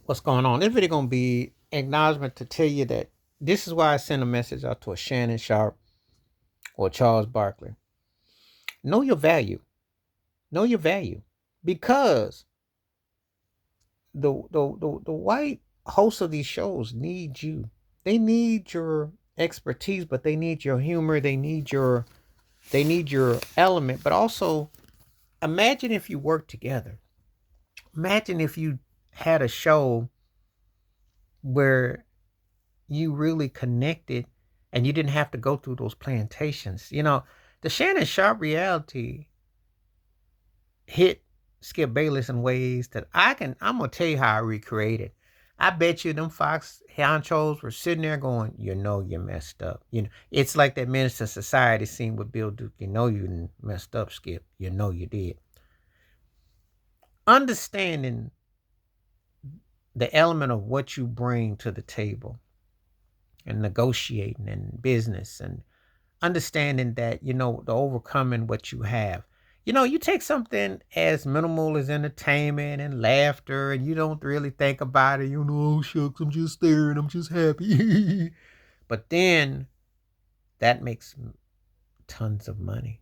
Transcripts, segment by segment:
What's going on? This video gonna be acknowledgement to tell you that this is why I send a message out to a Shannon Sharpe or Charles Barkley. Know your value. Know your value. Because the white hosts of these shows need you. They need your expertise, but they need your humor. They need your element. But also imagine if you worked together. Imagine if you had a show where you really connected and you didn't have to go through those plantations. The Shannon Sharpe reality hit Skip Bayless in ways that I'm gonna tell you how I recreated. I bet you them Fox honchos were sitting there going, you messed up. It's like that Minister Society scene with Bill Duke. You messed up, Skip. You did. Understanding the element of what you bring to the table and negotiating and business and understanding that, the overcoming what you have. You take something as minimal as entertainment and laughter and you don't really think about it. Oh, shucks, I'm just staring. I'm just happy. But then that makes tons of money.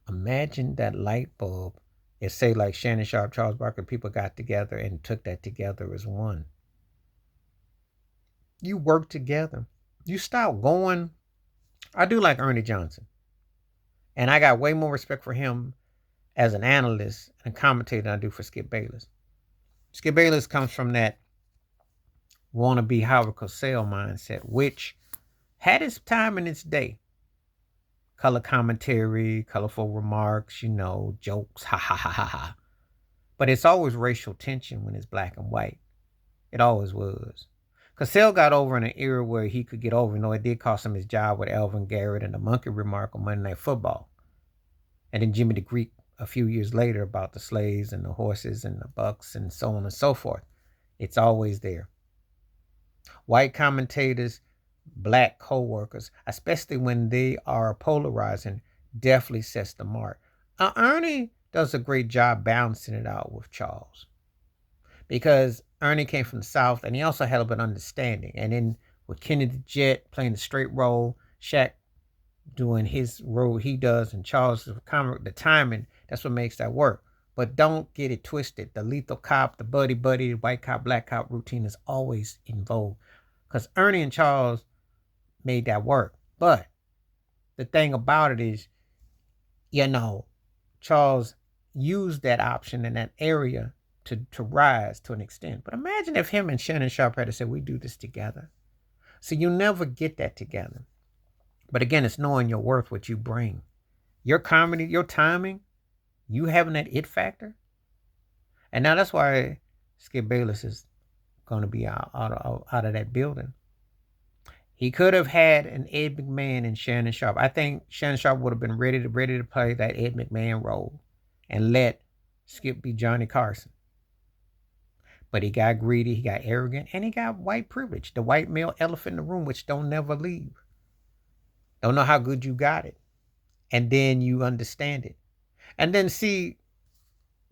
Imagine that light bulb. If, say, like Shannon Sharpe, Charles Barkley, people got together and took that together as one. You work together. You stop going. I do like Ernie Johnson. And I got way more respect for him as an analyst and commentator than I do for Skip Bayless. Skip Bayless comes from that wannabe Howard Cosell mindset, which had its time in its day. Color commentary, colorful remarks, jokes, ha ha ha ha ha. But it's always racial tension when it's black and white. It always was. Cosell got over in an era where he could get over. It did cost him his job with Elvin Garrett and the monkey remark on Monday Night Football. And then Jimmy the Greek a few years later about the slaves and the horses and the bucks and so on and so forth. It's always there. White commentators, black co-workers, especially when they are polarizing, definitely sets the mark. Ernie does a great job balancing it out with Charles. Because Ernie came from the South and he also had a bit of understanding. And then with Kenny the Jet playing the straight role, Shaq doing his role he does, and Charles the timing, that's what makes that work. But don't get it twisted. The lethal cop, the buddy, the white cop, black cop routine is always in vogue. Because Ernie and Charles made that work. But the thing about it is, Charles used that option in that area to rise to an extent. But imagine if him and Shannon Sharpe had said, we do this together. So you never get that together. But again, it's knowing your worth, what you bring. Your comedy, your timing, you having that it factor. And now that's why Skip Bayless is going to be out of that building. He could have had an Ed McMahon and Shannon Sharpe. I think Shannon Sharpe would have been ready to play that Ed McMahon role and let Skip be Johnny Carson. But he got greedy, he got arrogant, and he got white privilege, the white male elephant in the room, which don't never leave. Don't know how good you got it. And then you understand it. And then see,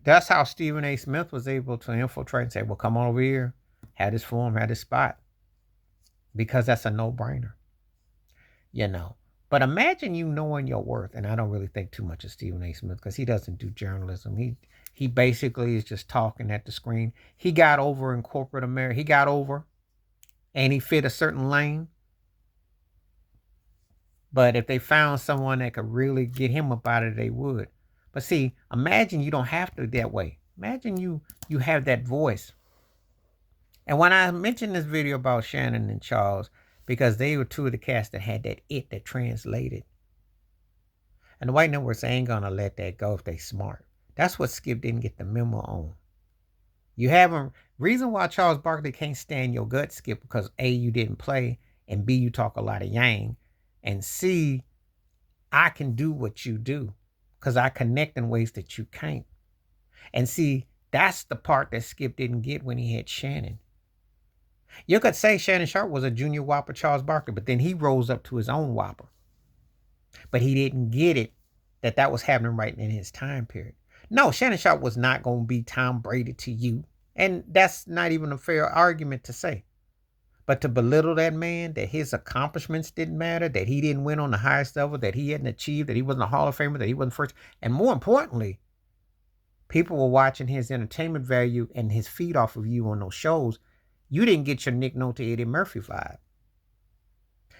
that's how Stephen A. Smith was able to infiltrate and say, well, come on over here, have this form, have this spot. Because that's a no-brainer. But imagine you knowing your worth. And I don't really think too much of Stephen A. Smith because he doesn't do journalism. He basically is just talking at the screen. He got over in corporate America. He got over and he fit a certain lane. But if they found someone that could really get him up out of it, they would. But see, imagine you don't have to that way. Imagine you have that voice. And when I mentioned this video about Shannon and Charles, because they were two of the cast that had that it that translated. And the white networks ain't going to let that go if they smart. That's what Skip didn't get the memo on. You have a reason why Charles Barkley can't stand your gut, Skip, because A, you didn't play, and B, you talk a lot of yang, and C, I can do what you do because I connect in ways that you can't. And see, that's the part that Skip didn't get when he had Shannon. You could say Shannon Sharpe was a junior whopper Charles Barkley, but then he rose up to his own whopper. But he didn't get it that was happening right in his time period. No, Shannon Sharpe was not going to be Tom Brady to you. And that's not even a fair argument to say. But to belittle that man, that his accomplishments didn't matter, that he didn't win on the highest level, that he hadn't achieved, that he wasn't a Hall of Famer, that he wasn't first. And more importantly, people were watching his entertainment value and his feed off of you on those shows. You didn't get your Nick Nolte, Eddie Murphy vibe.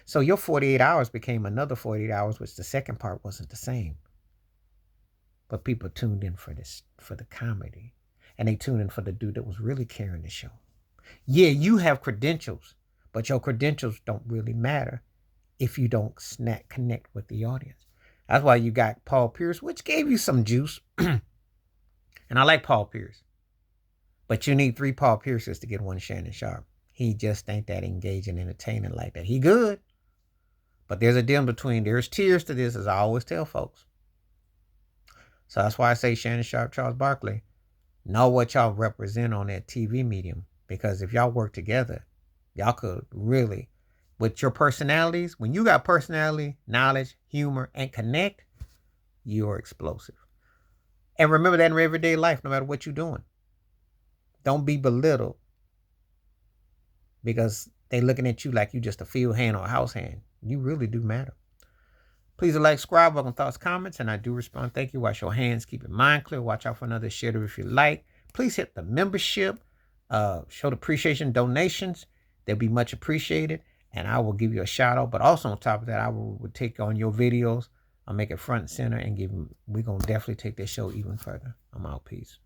So your 48 hours became another 48 hours, which the second part wasn't the same. But people tuned in for this, for the comedy. And they tuned in for the dude that was really carrying the show. Yeah, you have credentials, but your credentials don't really matter if you don't connect with the audience. That's why you got Paul Pierce, which gave you some juice. And I like Paul Pierce. But you need 3 Paul Pierces to get 1 Shannon Sharpe. He just ain't that engaging, entertaining like that. He good. But there's a difference between, there's tiers to this, as I always tell folks. So that's why I say Shannon Sharpe, Charles Barkley, know what y'all represent on that TV medium. Because if y'all work together, y'all could really, with your personalities, when you got personality, knowledge, humor, and connect, you're explosive. And remember that in everyday life, no matter what you're doing. Don't be belittled because they looking at you like you just a field hand or a house hand. You really do matter. Please like, subscribe, welcome thoughts, comments, and I do respond. Thank you. Wash your hands, keep your mind clear. Watch out for another shitter if you like. Please hit the membership. Show the appreciation, donations. They'll be much appreciated, and I will give you a shout out. But also on top of that, I will take on your videos. I'll make it front and center and give them. We're gonna definitely take this show even further. I'm out. Peace.